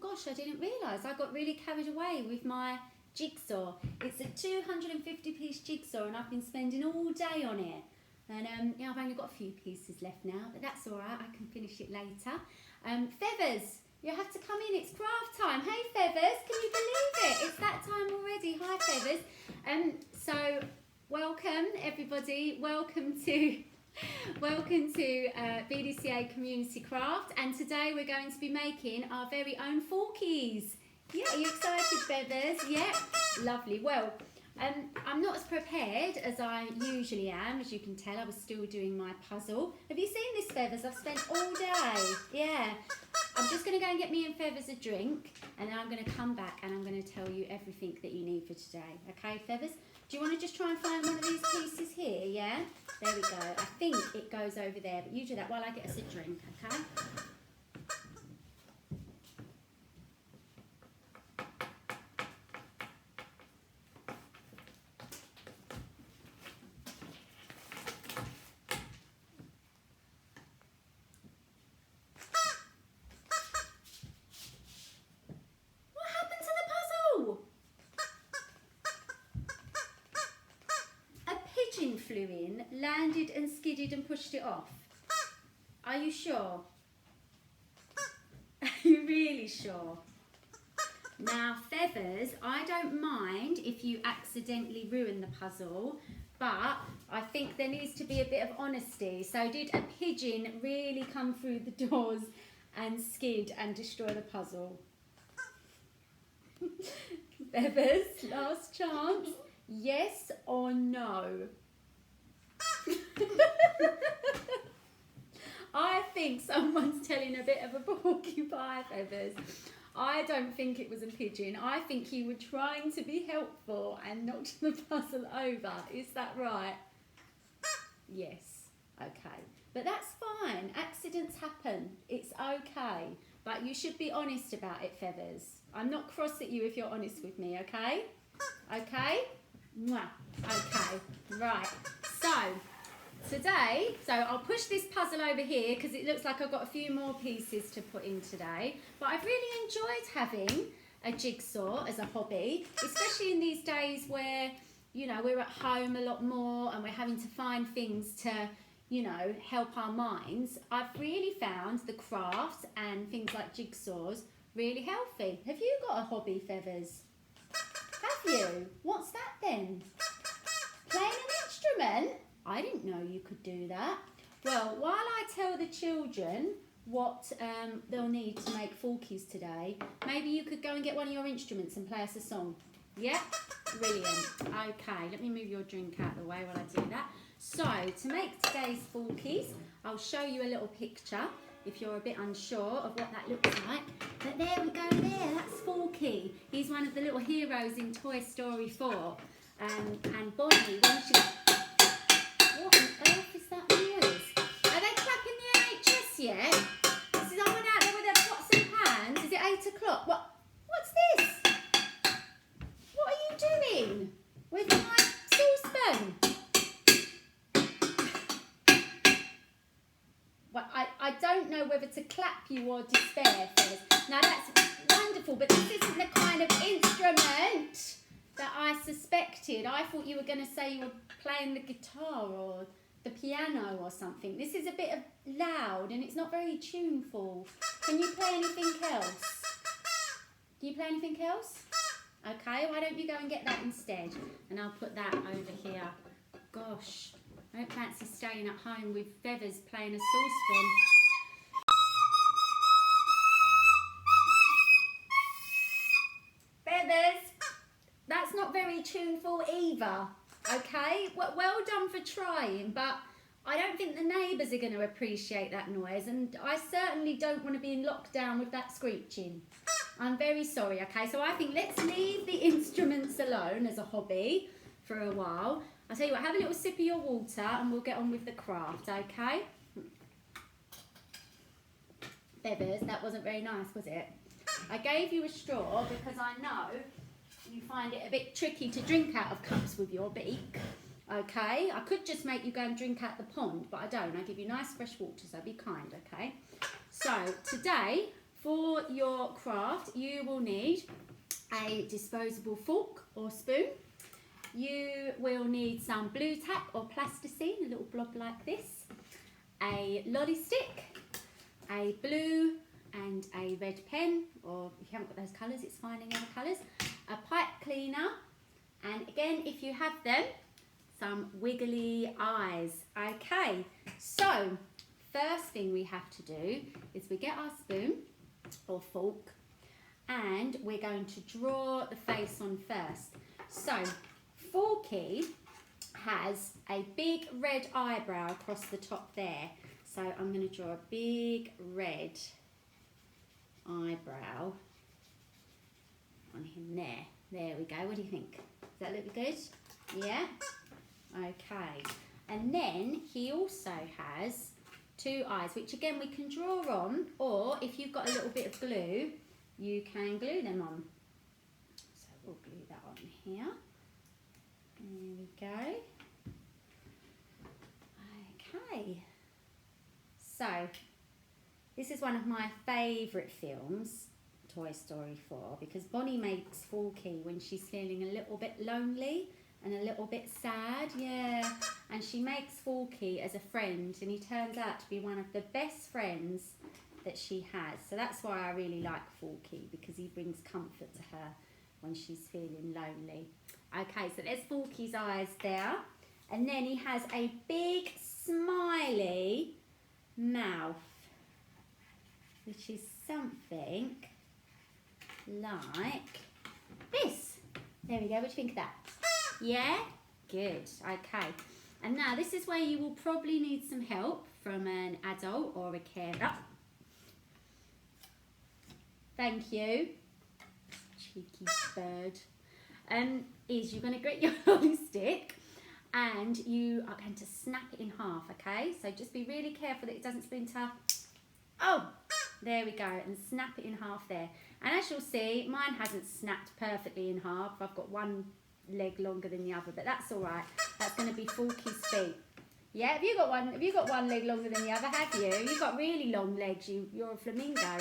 gosh, I didn't realise. I got really carried away with my jigsaw. It's a 250-piece jigsaw, and I've been spending all day on it. And yeah, I've only got a few pieces left now, but that's all right. I can finish it later. Feathers, you have to come in. It's craft time. Hey, Feathers, can you believe it? It's that time already. Hi, Feathers. So welcome everybody. Welcome to Bdca Community Craft, and today we're going to be making our very own Forkies. Yeah, are you excited, Feathers? Yeah, lovely. Well, I'm not as prepared as I usually am. As you can tell, I was still doing my puzzle. Have you seen this, Feathers? I've spent all day. Yeah. I'm just going to go and get me and Feathers a drink, and then I'm going to come back and I'm going to tell you everything that you need for today. Okay, Feathers? Do you want to just try and find one of these pieces here, yeah? There we go. I think it goes over there, but you do that while I get us a drink, okay? Flew in, landed and skidded and pushed it off. Are you sure? Are you really sure? Now, Feathers, I don't mind if you accidentally ruin the puzzle, but I think there needs to be a bit of honesty. So did a pigeon really come through the doors and skid and destroy the puzzle? Feathers, last chance. Yes or no? I think someone's telling a bit of a porcupine, Feathers. I don't think it was a pigeon. I think you were trying to be helpful and knocked the puzzle over. Is that right? Yes. Okay. But that's fine. Accidents happen. It's okay. But you should be honest about it, Feathers. I'm not cross at you if you're honest with me, okay? Okay? Mwah. Okay. Right. Today, I'll push this puzzle over here because it looks like I've got a few more pieces to put in today. But I've really enjoyed having a jigsaw as a hobby, especially in these days where, you know, we're at home a lot more and we're having to find things to, you know, help our minds. I've really found the crafts and things like jigsaws really healthy. Have you got a hobby, Feathers? Have you? What's that then? Playing an instrument? I didn't know you could do that. Well, while I tell the children what they'll need to make Forkies today, maybe you could go and get one of your instruments and play us a song. Yeah? Brilliant. Okay, let me move your drink out of the way while I do that. So, to make today's Forkies, I'll show you a little picture if you're a bit unsure of what that looks like. But there we go there, that's Forky. He's one of the little heroes in Toy Story 4. And Bonnie, when she... What on earth is that noise? Are they clapping the NHS yet? Is someone out there with their pots and pans? Is it 8 o'clock? What's this? What are you doing with my saucepan? Well, I don't know whether to clap you or despair, Phyllis. Now that's wonderful, but this isn't the kind of instrument that I suspected. I thought you were going to say you were playing the guitar or the piano or something. This is a bit loud and it's not very tuneful. Can you play anything else? Do you play anything else? Okay, why don't you go and get that instead? And I'll put that over here. Gosh, I don't fancy staying at home with Feathers playing a saucepan. Feathers! That's not very tuneful either, okay? Well done for trying, but I don't think the neighbours are going to appreciate that noise, and I certainly don't want to be in lockdown with that screeching. I'm very sorry, okay? So I think let's leave the instruments alone as a hobby for a while. I'll tell you what, have a little sip of your water and we'll get on with the craft, okay? Feathers, that wasn't very nice, was it? I gave you a straw because I know you find it a bit tricky to drink out of cups with your beak, okay? I could just make you go and drink out the pond, but I don't. I give you nice fresh water, so be kind, okay? So today, for your craft, you will need a disposable fork or spoon. You will need some blue tack or plasticine, a little blob like this, a lolly stick, a blue and a red pen, or if you haven't got those colours, it's fine in other colours, a pipe cleaner, and again, if you have them, some wiggly eyes. Okay, so first thing we have to do is we get our spoon or fork and we're going to draw the face on first. So Forky has a big red eyebrow across the top there. So I'm going to draw a big red eyebrow on him there. There we go. What do you think? Does that look good? Yeah? Okay. And then he also has 2 eyes, which again we can draw on, or if you've got a little bit of glue, you can glue them on. So we'll glue that on here. There we go. Okay. So, this is one of my favourite films, Toy Story 4, because Bonnie makes Forky when she's feeling a little bit lonely and a little bit sad, yeah. And she makes Forky as a friend, and he turns out to be one of the best friends that she has. So that's why I really like Forky, because he brings comfort to her when she's feeling lonely. Okay, so there's Forky's eyes there. And then he has a big smiley mouth, which is something like this. There we go. What do you think of that? Yeah? Good. Okay. And now this is where you will probably need some help from an adult or a carer. Thank you. Cheeky bird. Is you're going to get your lolly stick and you are going to snap it in half, okay? So just be really careful that it doesn't splinter. Oh, there we go, and snap it in half there. And as you'll see, mine hasn't snapped perfectly in half. I've got one leg longer than the other, but that's all right. That's going to be Forky's feet. Yeah, have you got one leg longer than the other, have you? You've got really long legs, you're a flamingo.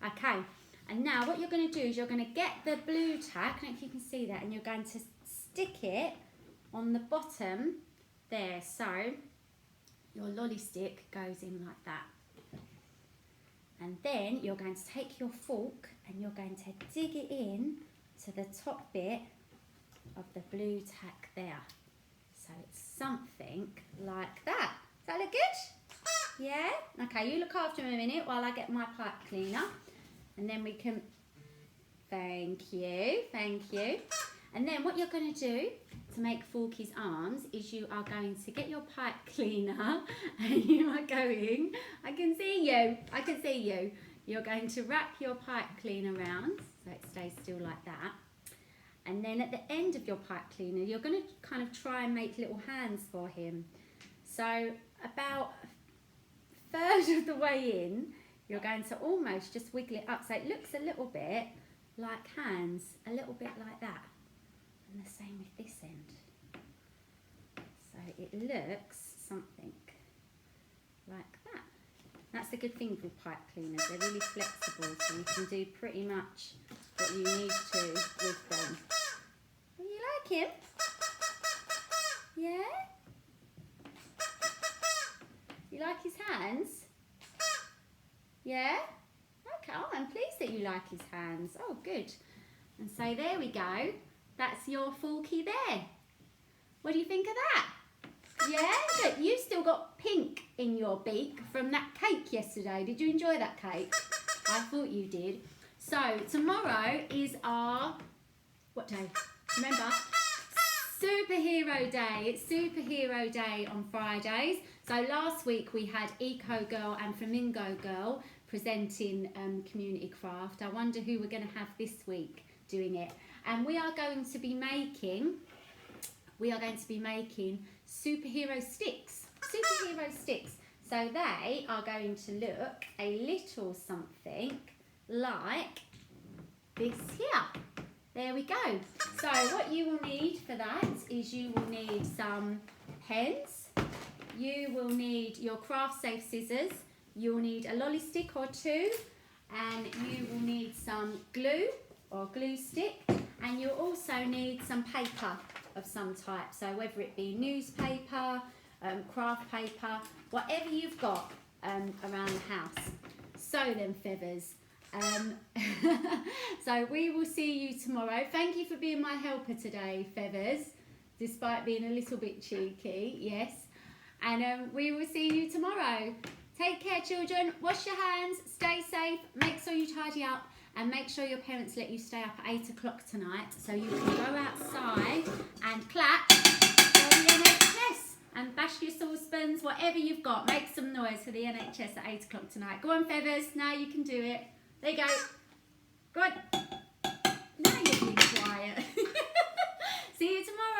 Okay, and now what you're going to do is you're going to get the blue tack, I don't know if you can see that, and you're going to stick it on the bottom there. So your lolly stick goes in like that. And then you're going to take your fork and you're going to dig it in to the top bit of the blue tack there. So it's something like that. Does that look good? Yeah? Okay, you look after him a minute while I get my pipe cleaner. And then we can... Thank you, thank you. And then what you're going to do to make Forky's arms is you are going to get your pipe cleaner and you are going... I can see you. You're going to wrap your pipe cleaner around so it stays still like that. And then at the end of your pipe cleaner, you're going to kind of try and make little hands for him. So about a third of the way in, you're going to almost just wiggle it up so it looks a little bit like hands, a little bit like that. And the same with this end. So it looks something like that. That's the good thing with pipe cleaners. They're really flexible, so you can do pretty much what you need to with them. Well, you like him? Yeah? You like his hands? Yeah? Okay, oh, I'm pleased that you like his hands. Oh, good. And so there we go. That's your Forky there. What do you think of that? Yeah? Look, you've still got pink in your beak from that cake yesterday. Did you enjoy that cake? I thought you did. So tomorrow is our, what day? Remember? Superhero Day. It's Superhero Day on Fridays. So last week we had Eco Girl and Flamingo Girl presenting community craft. I wonder who we're going to have this week doing it. And we are going to be making superhero sticks. Superhero sticks. So they are going to look a little something like this here. There we go. So what you will need for that is you will need some pens. You will need your craft safe scissors. You'll need a lolly stick or two. and you will need some glue or glue stick, and you'll also need some paper of some type, so whether it be newspaper, craft paper, whatever you've got around the house. Sew them feathers. So we will see you tomorrow. Thank you for being my helper today, Feathers, despite being a little bit cheeky, yes. And we will see you tomorrow. Take care, children. Wash your hands, stay safe, make sure you tidy up, and make sure your parents let you stay up at 8 o'clock tonight so you can go outside and clap for the NHS and bash your saucepans, whatever you've got. Make some noise for the NHS at 8 o'clock tonight. Go on, Feathers. Now you can do it. There you go. Good. Now you're being quiet. See you tomorrow.